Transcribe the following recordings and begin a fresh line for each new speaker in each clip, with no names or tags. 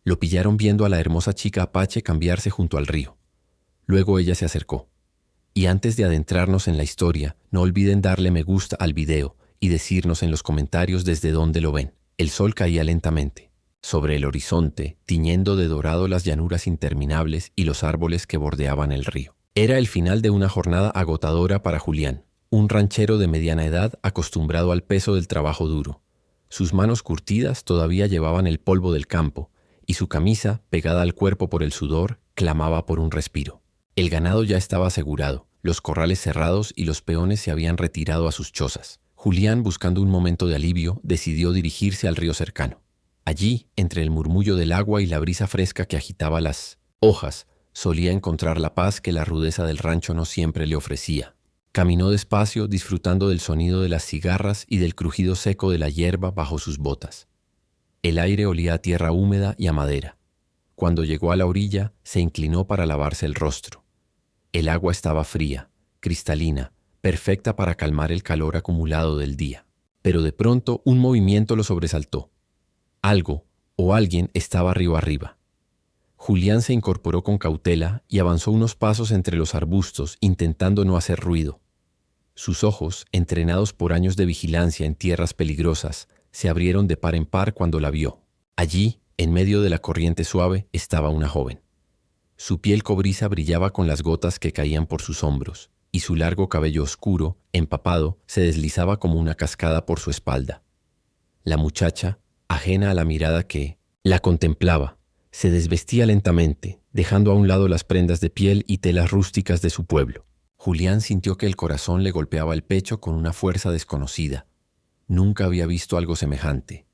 Lo pillaron viendo a la hermosa chica apache cambiarse junto al río. Luego ella se acercó. Y antes de adentrarnos en la historia, no olviden darle me gusta al video y decirnos en los comentarios desde dónde lo ven. El sol caía lentamente sobre el horizonte, tiñendo de dorado las llanuras interminables y los árboles que bordeaban el río. Era el final de una jornada agotadora para Julián, un ranchero de mediana edad acostumbrado al peso del trabajo duro. Sus manos curtidas todavía llevaban el polvo del campo, y su camisa, pegada al cuerpo por el sudor, clamaba por un respiro. El ganado ya estaba asegurado, los corrales cerrados y los peones se habían retirado a sus chozas. Julián, buscando un momento de alivio, decidió dirigirse al río cercano. Allí, entre el murmullo del agua y la brisa fresca que agitaba las hojas, solía encontrar la paz que la rudeza del rancho no siempre le ofrecía. Caminó despacio, disfrutando del sonido de las cigarras y del crujido seco de la hierba bajo sus botas. El aire olía a tierra húmeda y a madera. Cuando llegó a la orilla, se inclinó para lavarse el rostro. El agua estaba fría, cristalina, perfecta para calmar el calor acumulado del día. Pero de pronto un movimiento lo sobresaltó. Algo o alguien estaba río arriba. Julián se incorporó con cautela y avanzó unos pasos entre los arbustos, intentando no hacer ruido. Sus ojos, entrenados por años de vigilancia en tierras peligrosas, se abrieron de par en par cuando la vio. Allí, en medio de la corriente suave, estaba una joven. Su piel cobriza brillaba con las gotas que caían por sus hombros, y su largo cabello oscuro, empapado, se deslizaba como una cascada por su espalda. La muchacha, ajena a la mirada que la contemplaba, se desvestía lentamente, dejando a un lado las prendas de piel y telas rústicas de su pueblo. Julián sintió que el corazón le golpeaba el pecho con una fuerza desconocida. Nunca había visto algo semejante.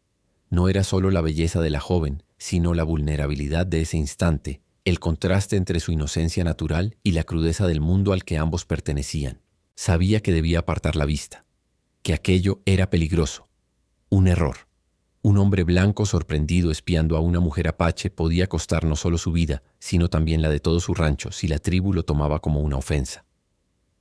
No era solo la belleza de la joven, sino la vulnerabilidad de ese instante, el contraste entre su inocencia natural y la crudeza del mundo al que ambos pertenecían. Sabía que debía apartar la vista, que aquello era peligroso, un error. Un hombre blanco sorprendido espiando a una mujer apache podía costar no solo su vida, sino también la de todo su rancho si la tribu lo tomaba como una ofensa.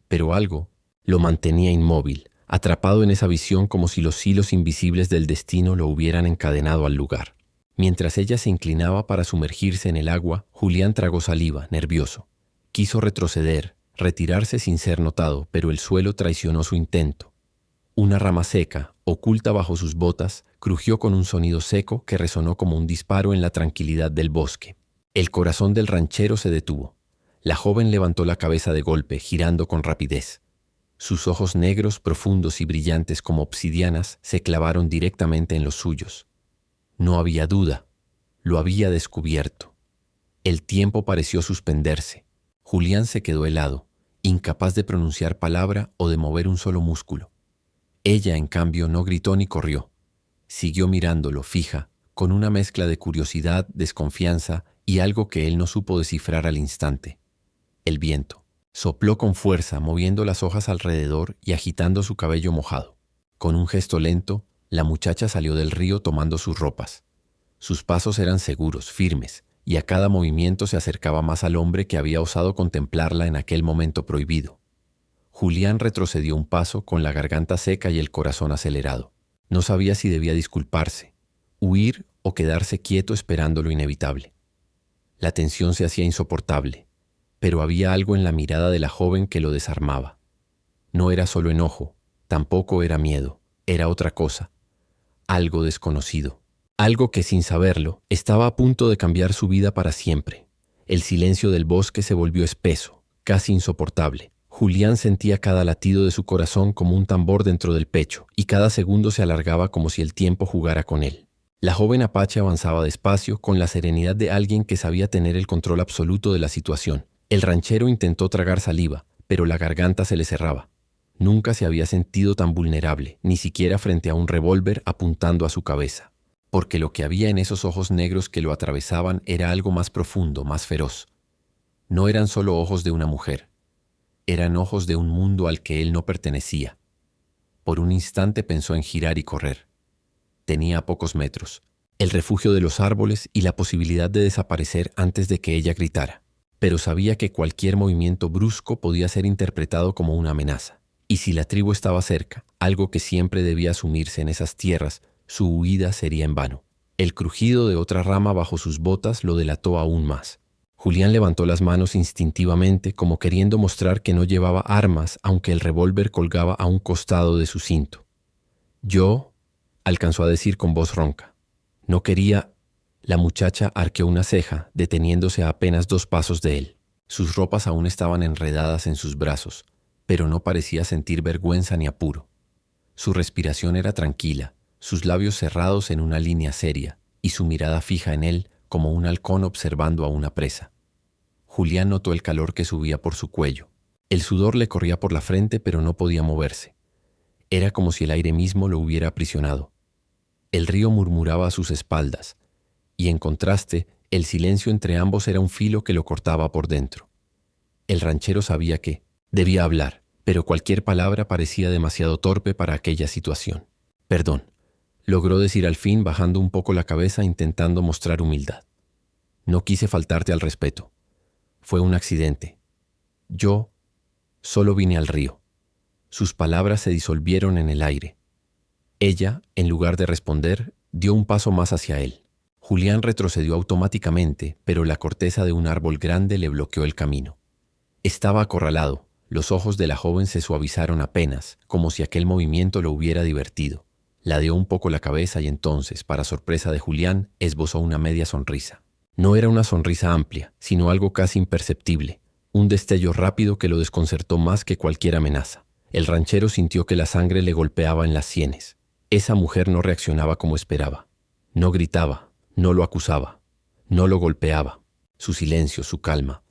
Pero algo lo mantenía inmóvil, atrapado en esa visión como si los hilos invisibles del destino lo hubieran encadenado al lugar. Mientras ella se inclinaba para sumergirse en el agua, Julián tragó saliva, nervioso. Quiso retroceder, retirarse sin ser notado, pero el suelo traicionó su intento. Una rama seca, oculta bajo sus botas, crujió con un sonido seco que resonó como un disparo en la tranquilidad del bosque. El corazón del ranchero se detuvo. La joven levantó la cabeza de golpe, girando con rapidez. Sus ojos negros, profundos y brillantes como obsidianas, se clavaron directamente en los suyos. No había duda, lo había descubierto. El tiempo pareció suspenderse. Julián se quedó helado, incapaz de pronunciar palabra o de mover un solo músculo. Ella, en cambio, no gritó ni corrió. Siguió mirándolo, fija, con una mezcla de curiosidad, desconfianza y algo que él no supo descifrar al instante. El viento sopló con fuerza, moviendo las hojas alrededor y agitando su cabello mojado. Con un gesto lento, la muchacha salió del río tomando sus ropas. Sus pasos eran seguros, firmes, y a cada movimiento se acercaba más al hombre que había osado contemplarla en aquel momento prohibido. Julián retrocedió un paso con la garganta seca y el corazón acelerado. No sabía si debía disculparse, huir o quedarse quieto esperando lo inevitable. La tensión se hacía insoportable, pero había algo en la mirada de la joven que lo desarmaba. No era solo enojo, tampoco era miedo, era otra cosa, algo desconocido, algo que sin saberlo estaba a punto de cambiar su vida para siempre. El silencio del bosque se volvió espeso, casi insoportable. Julián sentía cada latido de su corazón como un tambor dentro del pecho, y cada segundo se alargaba como si el tiempo jugara con él. La joven apache avanzaba despacio, con la serenidad de alguien que sabía tener el control absoluto de la situación. El ranchero intentó tragar saliva, pero la garganta se le cerraba. Nunca se había sentido tan vulnerable, ni siquiera frente a un revólver apuntando a su cabeza, porque lo que había en esos ojos negros que lo atravesaban era algo más profundo, más feroz. No eran solo ojos de una mujer. Eran ojos de un mundo al que él no pertenecía. Por un instante pensó en girar y correr. Tenía a pocos metros, el refugio de los árboles y la posibilidad de desaparecer antes de que ella gritara. Pero sabía que cualquier movimiento brusco podía ser interpretado como una amenaza. Y si la tribu estaba cerca, algo que siempre debía asumirse en esas tierras, su huida sería en vano. El crujido de otra rama bajo sus botas lo delató aún más. Julián levantó las manos instintivamente, como queriendo mostrar que no llevaba armas, aunque el revólver colgaba a un costado de su cinto. «Yo», alcanzó a decir con voz ronca. «No quería». La muchacha arqueó una ceja, deteniéndose a apenas 2 pasos de él. Sus ropas aún estaban enredadas en sus brazos, pero no parecía sentir vergüenza ni apuro. Su respiración era tranquila, sus labios cerrados en una línea seria, y su mirada fija en él como un halcón observando a una presa. Julián notó el calor que subía por su cuello. El sudor le corría por la frente, pero no podía moverse. Era como si el aire mismo lo hubiera aprisionado. El río murmuraba a sus espaldas, y en contraste, el silencio entre ambos era un filo que lo cortaba por dentro. El ranchero sabía que debía hablar, pero cualquier palabra parecía demasiado torpe para aquella situación. «Perdón», logró decir al fin, bajando un poco la cabeza intentando mostrar humildad. «No quise faltarte al respeto. Fue un accidente. Yo solo vine al río». Sus palabras se disolvieron en el aire. Ella, en lugar de responder, dio un paso más hacia él. Julián retrocedió automáticamente, pero la corteza de un árbol grande le bloqueó el camino. Estaba acorralado. Los ojos de la joven se suavizaron apenas, como si aquel movimiento lo hubiera divertido. Ladeó un poco la cabeza y entonces, para sorpresa de Julián, esbozó una media sonrisa. No era una sonrisa amplia, sino algo casi imperceptible, un destello rápido que lo desconcertó más que cualquier amenaza. El ranchero sintió que la sangre le golpeaba en las sienes. Esa mujer no reaccionaba como esperaba. No gritaba, no lo acusaba, no lo golpeaba. Su silencio, su calma,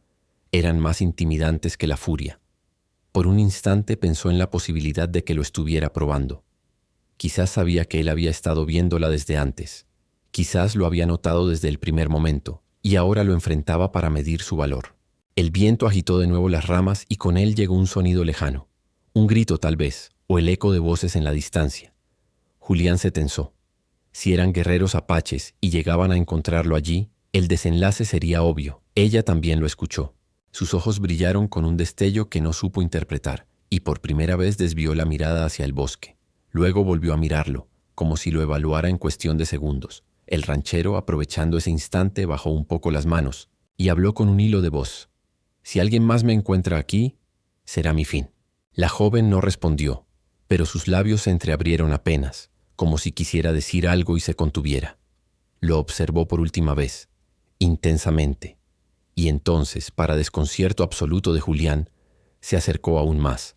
eran más intimidantes que la furia. Por un instante pensó en la posibilidad de que lo estuviera probando. Quizás sabía que él había estado viéndola desde antes. Quizás lo había notado desde el primer momento, y ahora lo enfrentaba para medir su valor. El viento agitó de nuevo las ramas y con él llegó un sonido lejano. Un grito tal vez, o el eco de voces en la distancia. Julián se tensó. Si eran guerreros apaches y llegaban a encontrarlo allí, el desenlace sería obvio. Ella también lo escuchó. Sus ojos brillaron con un destello que no supo interpretar, y por primera vez desvió la mirada hacia el bosque. Luego volvió a mirarlo, como si lo evaluara en cuestión de segundos. El ranchero, aprovechando ese instante, bajó un poco las manos y habló con un hilo de voz. «Si alguien más me encuentra aquí, será mi fin». La joven no respondió, pero sus labios se entreabrieron apenas, como si quisiera decir algo y se contuviera. Lo observó por última vez, intensamente, y entonces, para desconcierto absoluto de Julián, se acercó aún más.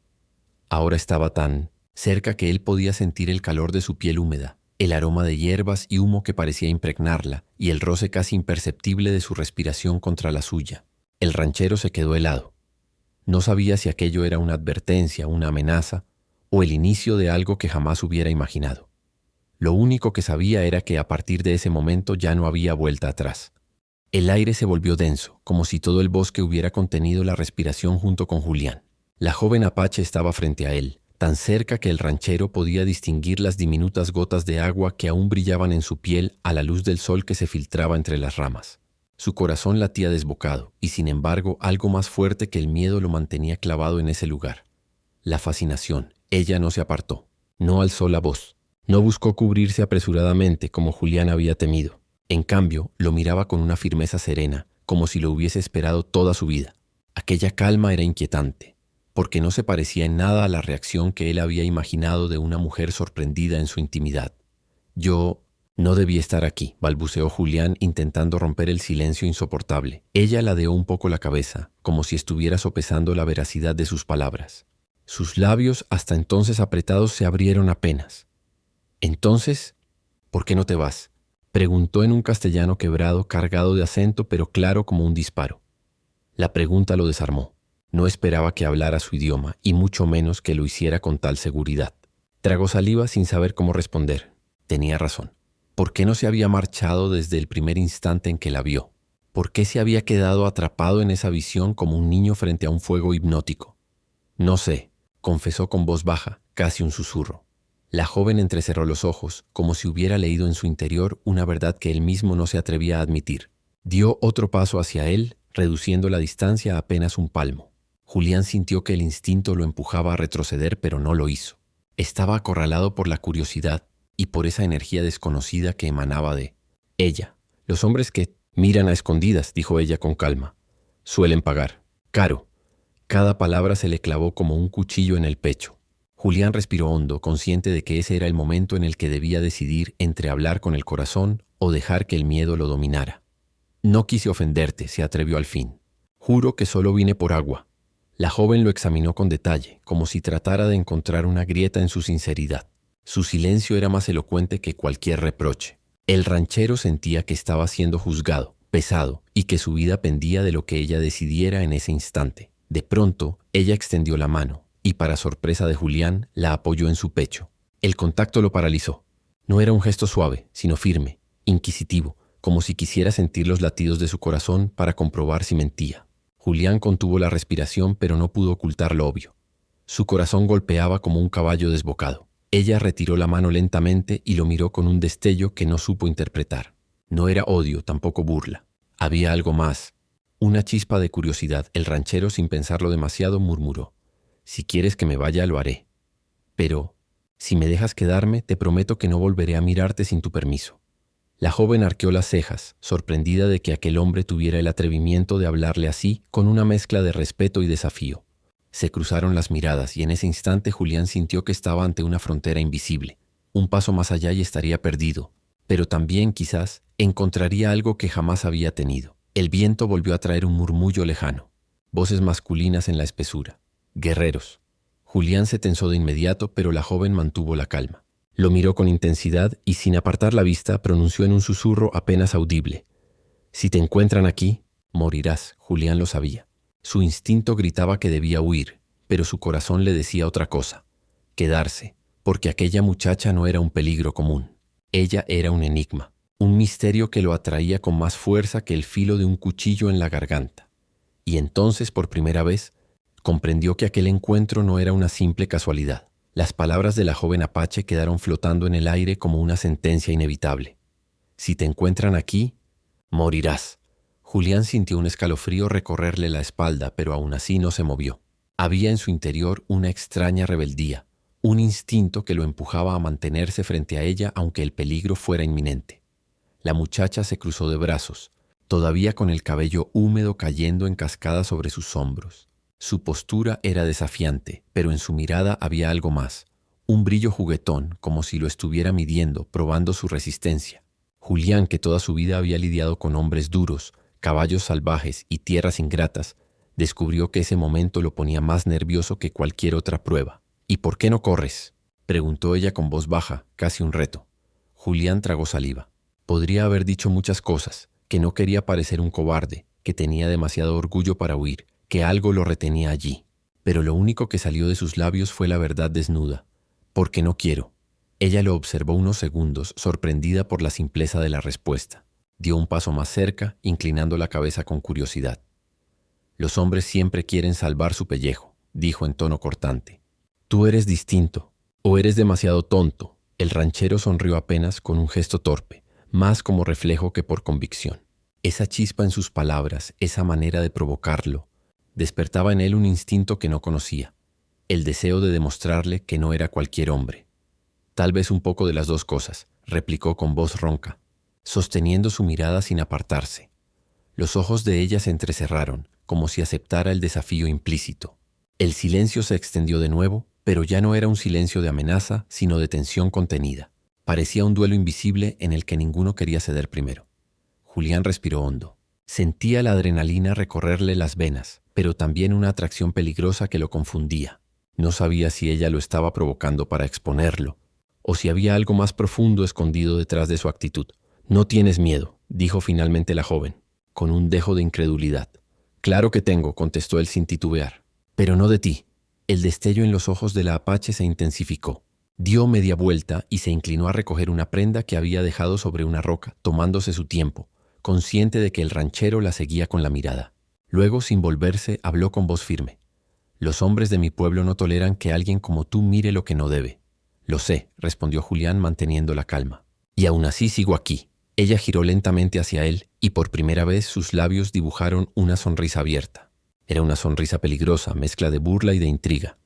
Ahora estaba tan cerca que él podía sentir el calor de su piel húmeda, el aroma de hierbas y humo que parecía impregnarla, y el roce casi imperceptible de su respiración contra la suya. El ranchero se quedó helado. No sabía si aquello era una advertencia, una amenaza, o el inicio de algo que jamás hubiera imaginado. Lo único que sabía era que a partir de ese momento ya no había vuelta atrás. El aire se volvió denso, como si todo el bosque hubiera contenido la respiración junto con Julián. La joven apache estaba frente a él, tan cerca que el ranchero podía distinguir las diminutas gotas de agua que aún brillaban en su piel a la luz del sol que se filtraba entre las ramas. Su corazón latía desbocado, y sin embargo algo más fuerte que el miedo lo mantenía clavado en ese lugar. La fascinación. Ella no se apartó, no alzó la voz, no buscó cubrirse apresuradamente como Julián había temido. En cambio, lo miraba con una firmeza serena, como si lo hubiese esperado toda su vida. Aquella calma era inquietante, porque no se parecía en nada a la reacción que él había imaginado de una mujer sorprendida en su intimidad. «Yo no debí estar aquí», balbuceó Julián intentando romper el silencio insoportable. Ella ladeó un poco la cabeza, como si estuviera sopesando la veracidad de sus palabras. Sus labios, hasta entonces apretados, se abrieron apenas. «Entonces, ¿por qué no te vas?», preguntó en un castellano quebrado, cargado de acento, pero claro como un disparo. La pregunta lo desarmó. No esperaba que hablara su idioma, y mucho menos que lo hiciera con tal seguridad. Tragó saliva sin saber cómo responder. Tenía razón. ¿Por qué no se había marchado desde el primer instante en que la vio? ¿Por qué se había quedado atrapado en esa visión como un niño frente a un fuego hipnótico? «No sé», confesó con voz baja, casi un susurro. La joven entrecerró los ojos, como si hubiera leído en su interior una verdad que él mismo no se atrevía a admitir. Dio otro paso hacia él, reduciendo la distancia a apenas un palmo. Julián sintió que el instinto lo empujaba a retroceder, pero no lo hizo. Estaba acorralado por la curiosidad y por esa energía desconocida que emanaba de Ella. Los hombres que miran a escondidas, dijo ella con calma, suelen pagar. Caro. Cada palabra se le clavó como un cuchillo en el pecho. Julián respiró hondo, consciente de que ese era el momento en el que debía decidir entre hablar con el corazón o dejar que el miedo lo dominara. No quise ofenderte, se atrevió al fin. Juro que solo vine por agua. La joven lo examinó con detalle, como si tratara de encontrar una grieta en su sinceridad. Su silencio era más elocuente que cualquier reproche. El ranchero sentía que estaba siendo juzgado, pesado, y que su vida pendía de lo que ella decidiera en ese instante. De pronto, ella extendió la mano, y para sorpresa de Julián, la apoyó en su pecho. El contacto lo paralizó. No era un gesto suave, sino firme, inquisitivo, como si quisiera sentir los latidos de su corazón para comprobar si mentía. Julián contuvo la respiración, pero no pudo ocultar lo obvio. Su corazón golpeaba como un caballo desbocado. Ella retiró la mano lentamente y lo miró con un destello que no supo interpretar. No era odio, tampoco burla. Había algo más. Una chispa de curiosidad. El ranchero, sin pensarlo demasiado, murmuró: «Si quieres que me vaya, lo haré. Pero, si me dejas quedarme, te prometo que no volveré a mirarte sin tu permiso». La joven arqueó las cejas, sorprendida de que aquel hombre tuviera el atrevimiento de hablarle así, con una mezcla de respeto y desafío. Se cruzaron las miradas y en ese instante Julián sintió que estaba ante una frontera invisible. Un paso más allá y estaría perdido, pero también, quizás, encontraría algo que jamás había tenido. El viento volvió a traer un murmullo lejano. Voces masculinas en la espesura. Guerreros. Julián se tensó de inmediato, pero la joven mantuvo la calma. Lo miró con intensidad y, sin apartar la vista, pronunció en un susurro apenas audible: «Si te encuentran aquí, morirás». Julián lo sabía. Su instinto gritaba que debía huir, pero su corazón le decía otra cosa: quedarse, porque aquella muchacha no era un peligro común. Ella era un enigma, un misterio que lo atraía con más fuerza que el filo de un cuchillo en la garganta. Y entonces, por primera vez, comprendió que aquel encuentro no era una simple casualidad. Las palabras de la joven apache quedaron flotando en el aire como una sentencia inevitable. «Si te encuentran aquí, morirás». Julián sintió un escalofrío recorrerle la espalda, pero aún así no se movió. Había en su interior una extraña rebeldía, un instinto que lo empujaba a mantenerse frente a ella aunque el peligro fuera inminente. La muchacha se cruzó de brazos, todavía con el cabello húmedo cayendo en cascada sobre sus hombros. Su postura era desafiante, pero en su mirada había algo más, un brillo juguetón, como si lo estuviera midiendo, probando su resistencia. Julián, que toda su vida había lidiado con hombres duros, caballos salvajes y tierras ingratas, descubrió que ese momento lo ponía más nervioso que cualquier otra prueba. «¿Y por qué no corres?», preguntó ella con voz baja, casi un reto. Julián tragó saliva. Podría haber dicho muchas cosas, que no quería parecer un cobarde, que tenía demasiado orgullo para huir, que algo lo retenía allí. Pero lo único que salió de sus labios fue la verdad desnuda: «Porque no quiero». Ella lo observó unos segundos, sorprendida por la simpleza de la respuesta. Dio un paso más cerca, inclinando la cabeza con curiosidad. «Los hombres siempre quieren salvar su pellejo», dijo en tono cortante. «Tú eres distinto, o eres demasiado tonto». El ranchero sonrió apenas con un gesto torpe, más como reflejo que por convicción. Esa chispa en sus palabras, esa manera de provocarlo, despertaba en él un instinto que no conocía, el deseo de demostrarle que no era cualquier hombre. «Tal vez un poco de las dos cosas», replicó con voz ronca, sosteniendo su mirada sin apartarse. Los ojos de ella se entrecerraron, como si aceptara el desafío implícito. El silencio se extendió de nuevo, pero ya no era un silencio de amenaza, sino de tensión contenida. Parecía un duelo invisible en el que ninguno quería ceder primero. Julián respiró hondo. Sentía la adrenalina recorrerle las venas, pero también una atracción peligrosa que lo confundía. No sabía si ella lo estaba provocando para exponerlo, o si había algo más profundo escondido detrás de su actitud. «No tienes miedo», dijo finalmente la joven, con un dejo de incredulidad. «Claro que tengo», contestó él sin titubear. «Pero no de ti». El destello en los ojos de la apache se intensificó. Dio media vuelta y se inclinó a recoger una prenda que había dejado sobre una roca, tomándose su tiempo, consciente de que el ranchero la seguía con la mirada. Luego, sin volverse, habló con voz firme. «Los hombres de mi pueblo no toleran que alguien como tú mire lo que no debe». «Lo sé», respondió Julián manteniendo la calma. «Y aún así sigo aquí». Ella giró lentamente hacia él y por primera vez sus labios dibujaron una sonrisa abierta. Era una sonrisa peligrosa, mezcla de burla y de intriga.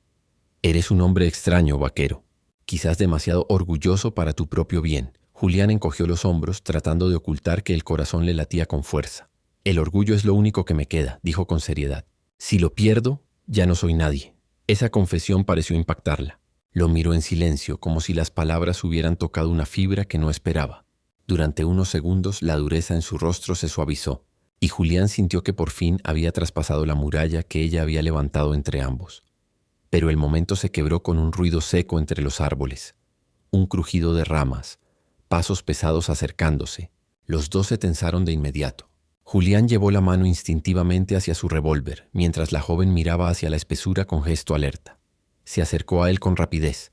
«Eres un hombre extraño, vaquero. Quizás demasiado orgulloso para tu propio bien». Julián encogió los hombros, tratando de ocultar que el corazón le latía con fuerza. El orgullo es lo único que me queda, dijo con seriedad. Si lo pierdo, ya no soy nadie. Esa confesión pareció impactarla. Lo miró en silencio, como si las palabras hubieran tocado una fibra que no esperaba. Durante unos segundos la dureza en su rostro se suavizó, y Julián sintió que por fin había traspasado la muralla que ella había levantado entre ambos. Pero el momento se quebró con un ruido seco entre los árboles, un crujido de ramas, pasos pesados acercándose. Los dos se tensaron de inmediato. Julián llevó la mano instintivamente hacia su revólver, mientras la joven miraba hacia la espesura con gesto alerta. Se acercó a él con rapidez,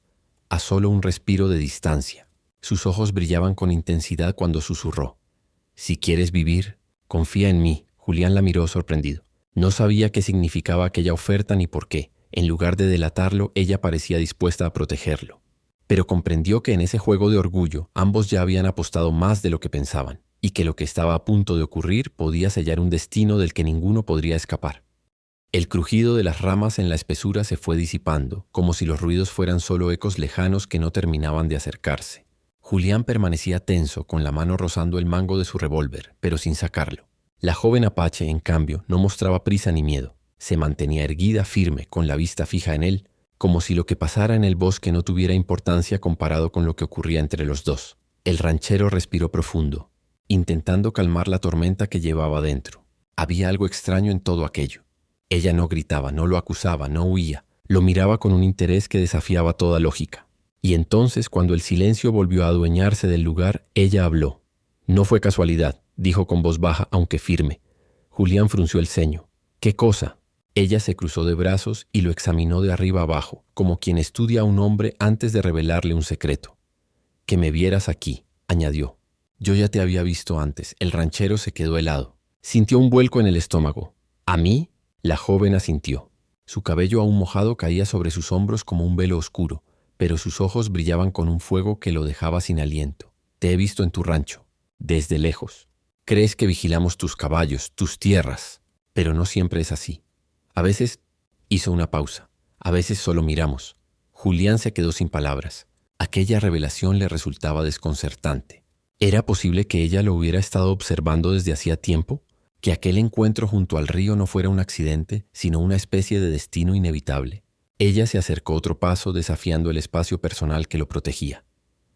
a solo un respiro de distancia. Sus ojos brillaban con intensidad cuando susurró: «Si quieres vivir, confía en mí». Julián la miró sorprendido. No sabía qué significaba aquella oferta ni por qué. En lugar de delatarlo, ella parecía dispuesta a protegerlo. Pero comprendió que en ese juego de orgullo ambos ya habían apostado más de lo que pensaban, y que lo que estaba a punto de ocurrir podía sellar un destino del que ninguno podría escapar. El crujido de las ramas en la espesura se fue disipando, como si los ruidos fueran solo ecos lejanos que no terminaban de acercarse. Julián permanecía tenso, con la mano rozando el mango de su revólver, pero sin sacarlo. La joven apache, en cambio, no mostraba prisa ni miedo. Se mantenía erguida, firme, con la vista fija en él, como si lo que pasara en el bosque no tuviera importancia comparado con lo que ocurría entre los dos. El ranchero respiró profundo, intentando calmar la tormenta que llevaba dentro. Había algo extraño en todo aquello. Ella no gritaba, no lo acusaba, no huía. Lo miraba con un interés que desafiaba toda lógica. Y entonces, cuando el silencio volvió a adueñarse del lugar, ella habló. «No fue casualidad», dijo con voz baja, aunque firme. Julián frunció el ceño. «¿Qué cosa?». Ella se cruzó de brazos y lo examinó de arriba abajo, como quien estudia a un hombre antes de revelarle un secreto. «Que me vieras aquí», añadió. «Yo ya te había visto antes». El ranchero se quedó helado. Sintió un vuelco en el estómago. «¿A mí?». La joven asintió. Su cabello aún mojado caía sobre sus hombros como un velo oscuro, pero sus ojos brillaban con un fuego que lo dejaba sin aliento. «Te he visto en tu rancho, desde lejos. Crees que vigilamos tus caballos, tus tierras, pero no siempre es así. A veces», hizo una pausa, «a veces solo miramos». Julián se quedó sin palabras. Aquella revelación le resultaba desconcertante. ¿Era posible que ella lo hubiera estado observando desde hacía tiempo? ¿Que aquel encuentro junto al río no fuera un accidente, sino una especie de destino inevitable? Ella se acercó otro paso, desafiando el espacio personal que lo protegía.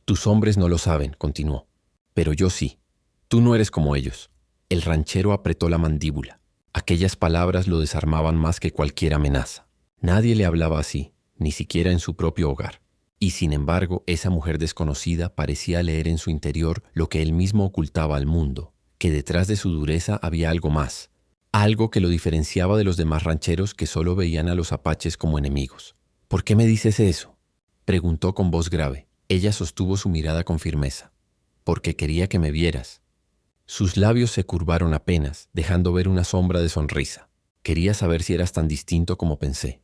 «Tus hombres no lo saben», continuó, «pero yo sí. Tú no eres como ellos». El ranchero apretó la mandíbula. Aquellas palabras lo desarmaban más que cualquier amenaza. Nadie le hablaba así, ni siquiera en su propio hogar. Y sin embargo, esa mujer desconocida parecía leer en su interior lo que él mismo ocultaba al mundo, que detrás de su dureza había algo más, algo que lo diferenciaba de los demás rancheros que solo veían a los apaches como enemigos. «¿Por qué me dices eso?», preguntó con voz grave. Ella sostuvo su mirada con firmeza. «Porque quería que me vieras». Sus labios se curvaron apenas, dejando ver una sombra de sonrisa. «Quería saber si eras tan distinto como pensé».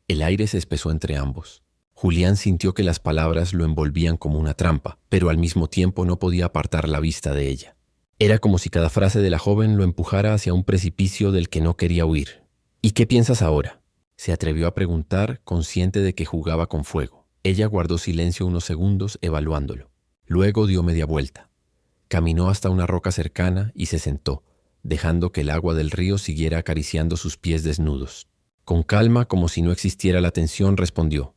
El aire se espesó entre ambos. Julián sintió que las palabras lo envolvían como una trampa, pero al mismo tiempo no podía apartar la vista de ella. Era como si cada frase de la joven lo empujara hacia un precipicio del que no quería huir. «¿Y qué piensas ahora?», se atrevió a preguntar, consciente de que jugaba con fuego. Ella guardó silencio unos segundos, evaluándolo. Luego dio media vuelta. Caminó hasta una roca cercana y se sentó, dejando que el agua del río siguiera acariciando sus pies desnudos. Con calma, como si no existiera la tensión, respondió: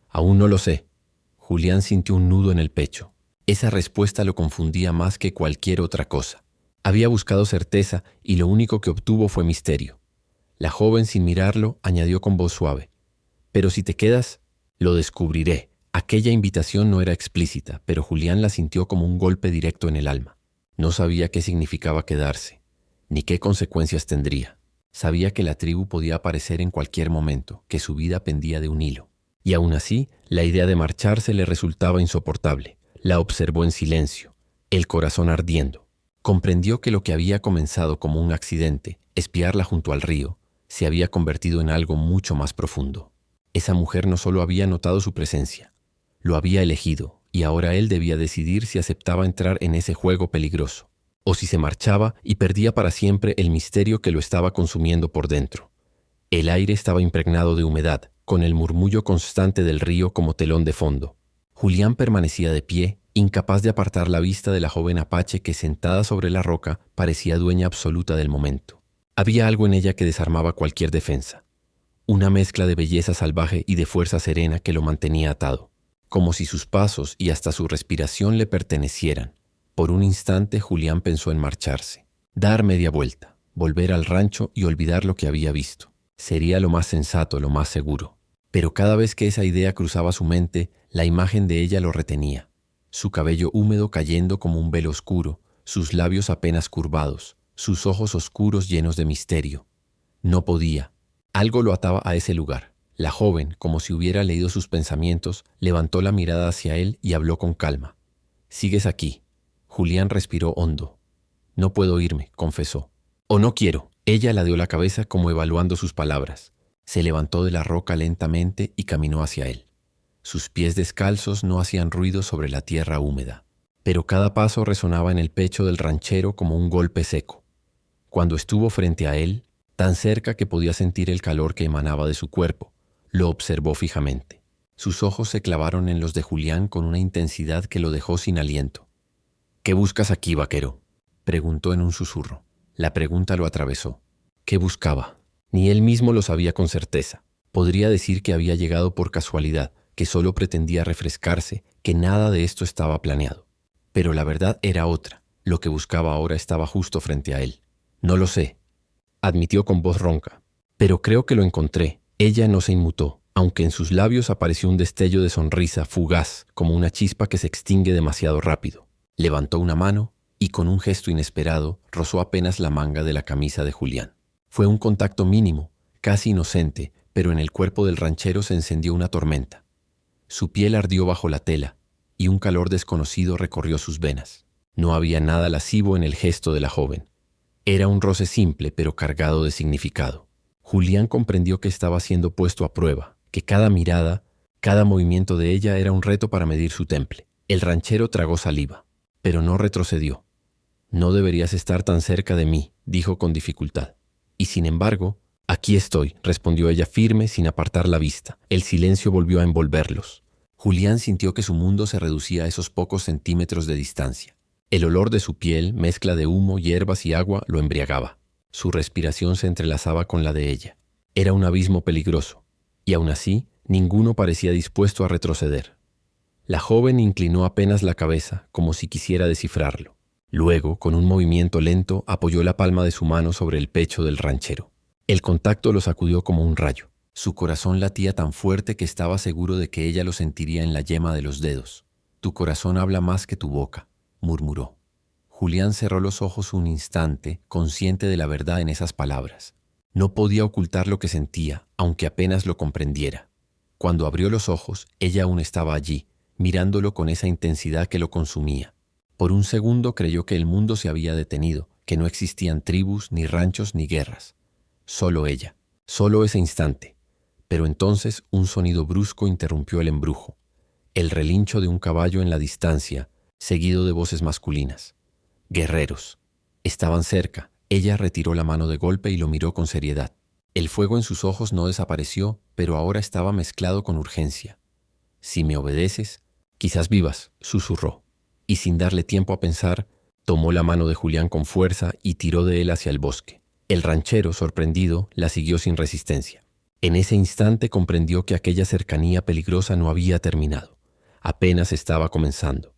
«Aún no lo sé». Julián sintió un nudo en el pecho. Esa respuesta lo confundía más que cualquier otra cosa. Había buscado certeza y lo único que obtuvo fue misterio. La joven, sin mirarlo, añadió con voz suave: «Pero si te quedas, lo descubriré». Aquella invitación no era explícita, pero Julián la sintió como un golpe directo en el alma. No sabía qué significaba quedarse, ni qué consecuencias tendría. Sabía que la tribu podía aparecer en cualquier momento, que su vida pendía de un hilo. Y aún así, la idea de marcharse le resultaba insoportable. La observó en silencio, el corazón ardiendo. Comprendió que lo que había comenzado como un accidente, espiarla junto al río, se había convertido en algo mucho más profundo. Esa mujer no solo había notado su presencia, lo había elegido, y ahora él debía decidir si aceptaba entrar en ese juego peligroso, o si se marchaba y perdía para siempre el misterio que lo estaba consumiendo por dentro. El aire estaba impregnado de humedad, con el murmullo constante del río como telón de fondo. Julián permanecía de pie, incapaz de apartar la vista de la joven apache que, sentada sobre la roca, parecía dueña absoluta del momento. Había algo en ella que desarmaba cualquier defensa, una mezcla de belleza salvaje y de fuerza serena que lo mantenía atado, como si sus pasos y hasta su respiración le pertenecieran. Por un instante Julián pensó en marcharse, dar media vuelta, volver al rancho y olvidar lo que había visto. Sería lo más sensato, lo más seguro. Pero cada vez que esa idea cruzaba su mente, la imagen de ella lo retenía. Su cabello húmedo cayendo como un velo oscuro, sus labios apenas curvados, sus ojos oscuros llenos de misterio. No podía. Algo lo ataba a ese lugar. La joven, como si hubiera leído sus pensamientos, levantó la mirada hacia él y habló con calma. «Sigues aquí». Julián respiró hondo. «No puedo irme», confesó. «O no quiero». Ella ladeó la cabeza como evaluando sus palabras. Se levantó de la roca lentamente y caminó hacia él. Sus pies descalzos no hacían ruido sobre la tierra húmeda, pero cada paso resonaba en el pecho del ranchero como un golpe seco. Cuando estuvo frente a él, tan cerca que podía sentir el calor que emanaba de su cuerpo, lo observó fijamente. Sus ojos se clavaron en los de Julián con una intensidad que lo dejó sin aliento. «¿Qué buscas aquí, vaquero?», preguntó en un susurro. La pregunta lo atravesó. ¿Qué buscaba? Ni él mismo lo sabía con certeza. Podría decir que había llegado por casualidad, que solo pretendía refrescarse, que nada de esto estaba planeado. Pero la verdad era otra. Lo que buscaba ahora estaba justo frente a él. «No lo sé», admitió con voz ronca. «Pero creo que lo encontré». Ella no se inmutó, aunque en sus labios apareció un destello de sonrisa fugaz, como una chispa que se extingue demasiado rápido. Levantó una mano y con un gesto inesperado rozó apenas la manga de la camisa de Julián. Fue un contacto mínimo, casi inocente, pero en el cuerpo del ranchero se encendió una tormenta. Su piel ardió bajo la tela y un calor desconocido recorrió sus venas. No había nada lascivo en el gesto de la joven. Era un roce simple pero cargado de significado. Julián comprendió que estaba siendo puesto a prueba, que cada mirada, cada movimiento de ella era un reto para medir su temple. El ranchero tragó saliva, pero no retrocedió. «No deberías estar tan cerca de mí», dijo con dificultad. «Y sin embargo, aquí estoy», respondió ella firme sin apartar la vista. El silencio volvió a envolverlos. Julián sintió que su mundo se reducía a esos pocos centímetros de distancia. El olor de su piel, mezcla de humo, hierbas y agua, lo embriagaba. Su respiración se entrelazaba con la de ella. Era un abismo peligroso, y aún así, ninguno parecía dispuesto a retroceder. La joven inclinó apenas la cabeza, como si quisiera descifrarlo. Luego, con un movimiento lento, apoyó la palma de su mano sobre el pecho del ranchero. El contacto lo sacudió como un rayo. Su corazón latía tan fuerte que estaba seguro de que ella lo sentiría en la yema de los dedos. «Tu corazón habla más que tu boca», murmuró. Julián cerró los ojos un instante, consciente de la verdad en esas palabras. No podía ocultar lo que sentía, aunque apenas lo comprendiera. Cuando abrió los ojos, ella aún estaba allí, mirándolo con esa intensidad que lo consumía. Por un segundo creyó que el mundo se había detenido, que no existían tribus, ni ranchos, ni guerras. Solo ella, solo ese instante. Pero entonces un sonido brusco interrumpió el embrujo. El relincho de un caballo en la distancia, seguido de voces masculinas. Guerreros. Estaban cerca. Ella retiró la mano de golpe y lo miró con seriedad. El fuego en sus ojos no desapareció, pero ahora estaba mezclado con urgencia. «Si me obedeces, quizás vivas», susurró. Y sin darle tiempo a pensar, tomó la mano de Julián con fuerza y tiró de él hacia el bosque. El ranchero, sorprendido, la siguió sin resistencia. En ese instante comprendió que aquella cercanía peligrosa no había terminado. Apenas estaba comenzando.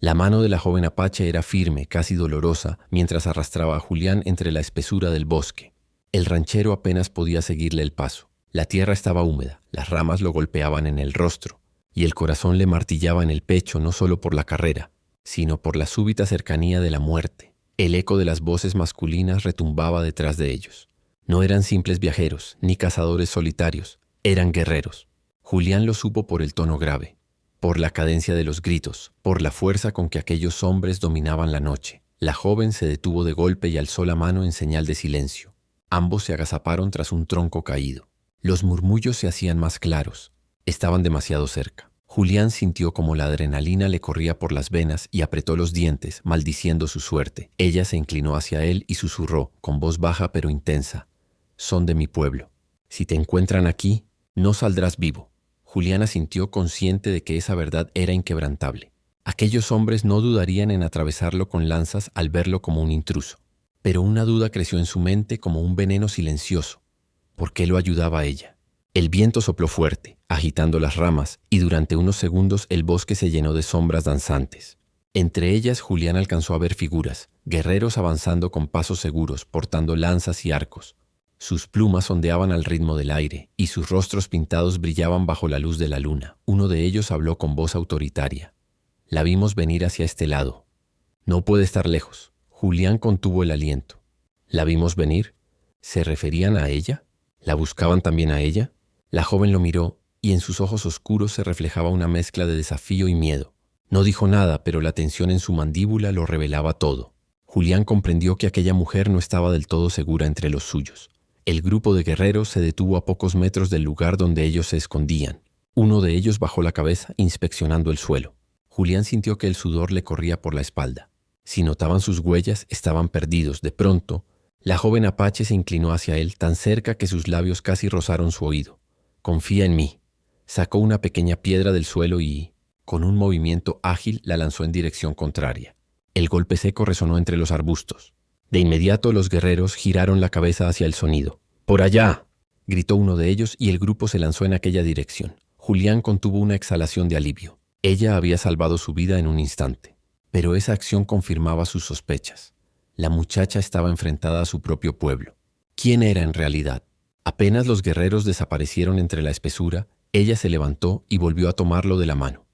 La mano de la joven apache era firme, casi dolorosa, mientras arrastraba a Julián entre la espesura del bosque. El ranchero apenas podía seguirle el paso. La tierra estaba húmeda, las ramas lo golpeaban en el rostro, y el corazón le martillaba en el pecho no solo por la carrera, sino por la súbita cercanía de la muerte. El eco de las voces masculinas retumbaba detrás de ellos. No eran simples viajeros, ni cazadores solitarios, eran guerreros. Julián lo supo por el tono grave, por la cadencia de los gritos, por la fuerza con que aquellos hombres dominaban la noche. La joven se detuvo de golpe y alzó la mano en señal de silencio. Ambos se agazaparon tras un tronco caído. Los murmullos se hacían más claros. Estaban demasiado cerca. Julián sintió como la adrenalina le corría por las venas y apretó los dientes, maldiciendo su suerte. Ella se inclinó hacia él y susurró, con voz baja pero intensa: «Son de mi pueblo. Si te encuentran aquí, no saldrás vivo». Julián asintió, consciente de que esa verdad era inquebrantable. Aquellos hombres no dudarían en atravesarlo con lanzas al verlo como un intruso. Pero una duda creció en su mente como un veneno silencioso. ¿Por qué lo ayudaba a ella? El viento sopló fuerte, agitando las ramas, y durante unos segundos el bosque se llenó de sombras danzantes. Entre ellas Julián alcanzó a ver figuras, guerreros avanzando con pasos seguros, portando lanzas y arcos. Sus plumas ondeaban al ritmo del aire, y sus rostros pintados brillaban bajo la luz de la luna. Uno de ellos habló con voz autoritaria. La vimos venir hacia este lado. No puede estar lejos. Julián contuvo el aliento. ¿La vimos venir? ¿Se referían a ella? ¿La buscaban también a ella? La joven lo miró, y en sus ojos oscuros se reflejaba una mezcla de desafío y miedo. No dijo nada, pero la tensión en su mandíbula lo revelaba todo. Julián comprendió que aquella mujer no estaba del todo segura entre los suyos. El grupo de guerreros se detuvo a pocos metros del lugar donde ellos se escondían. Uno de ellos bajó la cabeza, inspeccionando el suelo. Julián sintió que el sudor le corría por la espalda. Si notaban sus huellas, estaban perdidos. De pronto, la joven apache se inclinó hacia él tan cerca que sus labios casi rozaron su oído. «Confía en mí». Sacó una pequeña piedra del suelo y, con un movimiento ágil, la lanzó en dirección contraria. El golpe seco resonó entre los arbustos. De inmediato los guerreros giraron la cabeza hacia el sonido. «¡Por allá!», gritó uno de ellos y el grupo se lanzó en aquella dirección. Julián contuvo una exhalación de alivio. Ella había salvado su vida en un instante. Pero esa acción confirmaba sus sospechas. La muchacha estaba enfrentada a su propio pueblo. ¿Quién era en realidad? Apenas los guerreros desaparecieron entre la espesura, ella se levantó y volvió a tomarlo de la mano.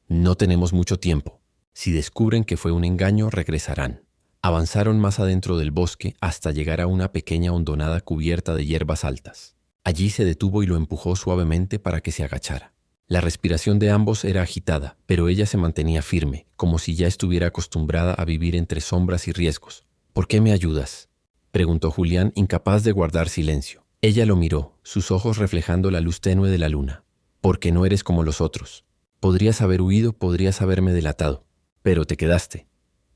«No tenemos mucho tiempo. Si descubren que fue un engaño, regresarán». Avanzaron más adentro del bosque hasta llegar a una pequeña hondonada cubierta de hierbas altas. Allí se detuvo y lo empujó suavemente para que se agachara. La respiración de ambos era agitada, pero ella se mantenía firme, como si ya estuviera acostumbrada a vivir entre sombras y riesgos. «¿Por qué me ayudas?», preguntó Julián, incapaz de guardar silencio. Ella lo miró, sus ojos reflejando la luz tenue de la luna. «Porque no eres como los otros. Podrías haber huido, podrías haberme delatado. Pero te quedaste».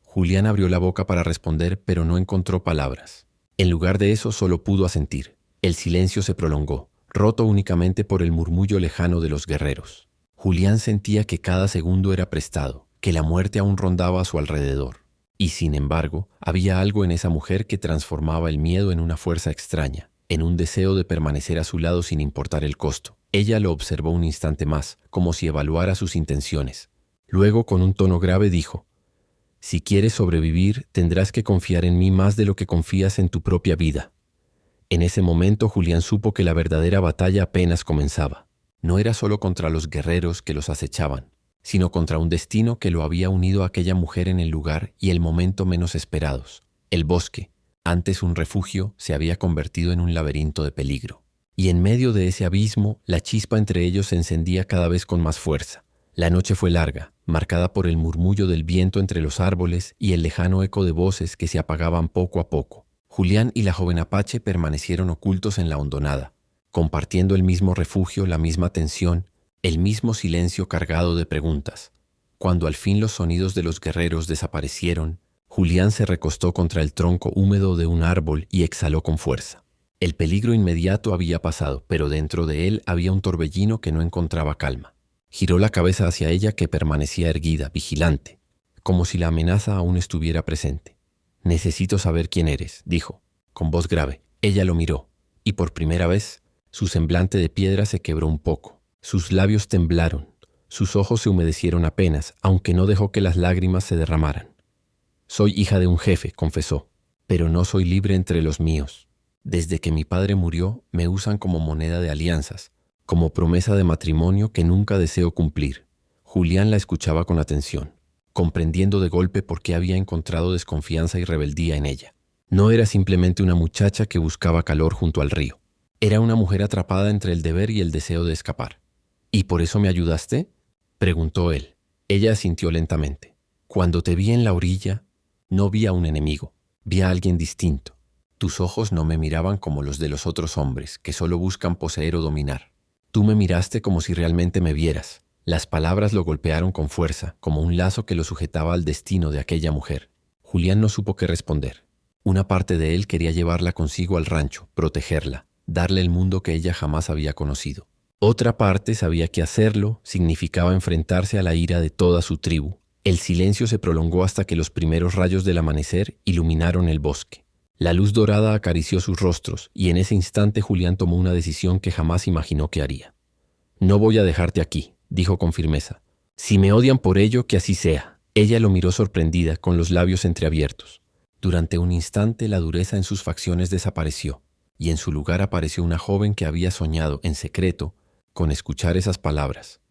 Julián abrió la boca para responder, pero no encontró palabras. En lugar de eso, solo pudo asentir. El silencio se prolongó, roto únicamente por el murmullo lejano de los guerreros. Julián sentía que cada segundo era prestado, que la muerte aún rondaba a su alrededor. Y sin embargo, había algo en esa mujer que transformaba el miedo en una fuerza extraña, en un deseo de permanecer a su lado sin importar el costo. Ella lo observó un instante más, como si evaluara sus intenciones. Luego, con un tono grave, dijo: «Si quieres sobrevivir, tendrás que confiar en mí más de lo que confías en tu propia vida». En ese momento Julián supo que la verdadera batalla apenas comenzaba. No era solo contra los guerreros que los acechaban, sino contra un destino que lo había unido a aquella mujer en el lugar y el momento menos esperados. El bosque, antes un refugio, se había convertido en un laberinto de peligro. Y en medio de ese abismo, la chispa entre ellos se encendía cada vez con más fuerza. La noche fue larga, marcada por el murmullo del viento entre los árboles y el lejano eco de voces que se apagaban poco a poco. Julián y la joven apache permanecieron ocultos en la hondonada, compartiendo el mismo refugio, la misma tensión, el mismo silencio cargado de preguntas. Cuando al fin los sonidos de los guerreros desaparecieron, Julián se recostó contra el tronco húmedo de un árbol y exhaló con fuerza. El peligro inmediato había pasado, pero dentro de él había un torbellino que no encontraba calma. Giró la cabeza hacia ella, que permanecía erguida, vigilante, como si la amenaza aún estuviera presente. «Necesito saber quién eres», dijo, con voz grave. Ella lo miró, y por primera vez, su semblante de piedra se quebró un poco. Sus labios temblaron, sus ojos se humedecieron apenas, aunque no dejó que las lágrimas se derramaran. «Soy hija de un jefe», confesó, «pero no soy libre entre los míos. Desde que mi padre murió, me usan como moneda de alianzas, como promesa de matrimonio que nunca deseo cumplir». Julián la escuchaba con atención, comprendiendo de golpe por qué había encontrado desconfianza y rebeldía en ella. No era simplemente una muchacha que buscaba calor junto al río. Era una mujer atrapada entre el deber y el deseo de escapar. «¿Y por eso me ayudaste?», preguntó él. Ella asintió lentamente. «Cuando te vi en la orilla, no vi a un enemigo, vi a alguien distinto. Tus ojos no me miraban como los de los otros hombres, que solo buscan poseer o dominar. Tú me miraste como si realmente me vieras». Las palabras lo golpearon con fuerza, como un lazo que lo sujetaba al destino de aquella mujer. Julián no supo qué responder. Una parte de él quería llevarla consigo al rancho, protegerla, darle el mundo que ella jamás había conocido. Otra parte sabía que hacerlo significaba enfrentarse a la ira de toda su tribu, El silencio se prolongó hasta que los primeros rayos del amanecer iluminaron el bosque. La luz dorada acarició sus rostros y en ese instante Julián tomó una decisión que jamás imaginó que haría. «No voy a dejarte aquí», dijo con firmeza. «Si me odian por ello, que así sea». Ella lo miró sorprendida, con los labios entreabiertos. Durante un instante la dureza en sus facciones desapareció, y en su lugar apareció una joven que había soñado, en secreto, con escuchar esas palabras.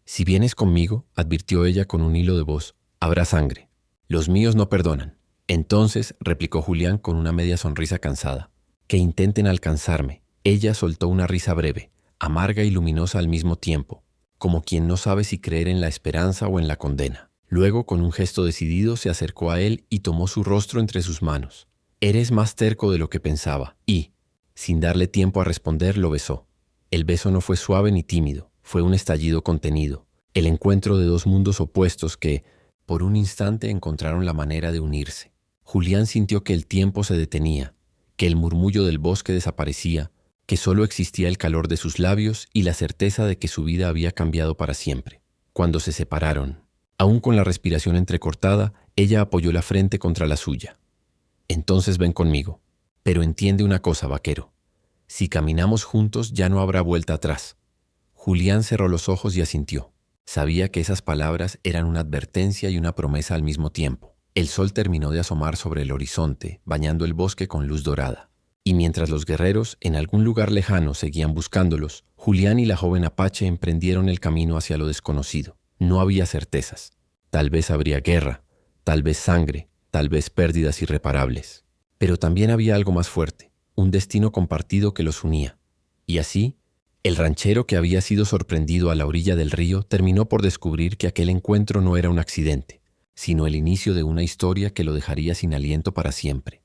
«Si vienes conmigo», advirtió ella con un hilo de voz, «habrá sangre. Los míos no perdonan». «Entonces», replicó Julián con una media sonrisa cansada, «que intenten alcanzarme». Ella soltó una risa breve, amarga y luminosa al mismo tiempo, como quien no sabe si creer en la esperanza o en la condena. Luego, con un gesto decidido, se acercó a él y tomó su rostro entre sus manos. «Eres más terco de lo que pensaba», y, sin darle tiempo a responder, lo besó. El beso no fue suave ni tímido, fue un estallido contenido, el encuentro de dos mundos opuestos que, por un instante, encontraron la manera de unirse. Julián sintió que el tiempo se detenía, que el murmullo del bosque desaparecía, que solo existía el calor de sus labios y la certeza de que su vida había cambiado para siempre. Cuando se separaron, aún con la respiración entrecortada, ella apoyó la frente contra la suya. «Entonces ven conmigo. Pero entiende una cosa, vaquero. Si caminamos juntos ya no habrá vuelta atrás». Julián cerró los ojos y asintió. Sabía que esas palabras eran una advertencia y una promesa al mismo tiempo. El sol terminó de asomar sobre el horizonte, bañando el bosque con luz dorada. Y mientras los guerreros en algún lugar lejano seguían buscándolos, Julián y la joven apache emprendieron el camino hacia lo desconocido. No había certezas. Tal vez habría guerra, tal vez sangre, tal vez pérdidas irreparables. Pero también había algo más fuerte, un destino compartido que los unía. Y así, el ranchero que había sido sorprendido a la orilla del río terminó por descubrir que aquel encuentro no era un accidente, sino el inicio de una historia que lo dejaría sin aliento para siempre.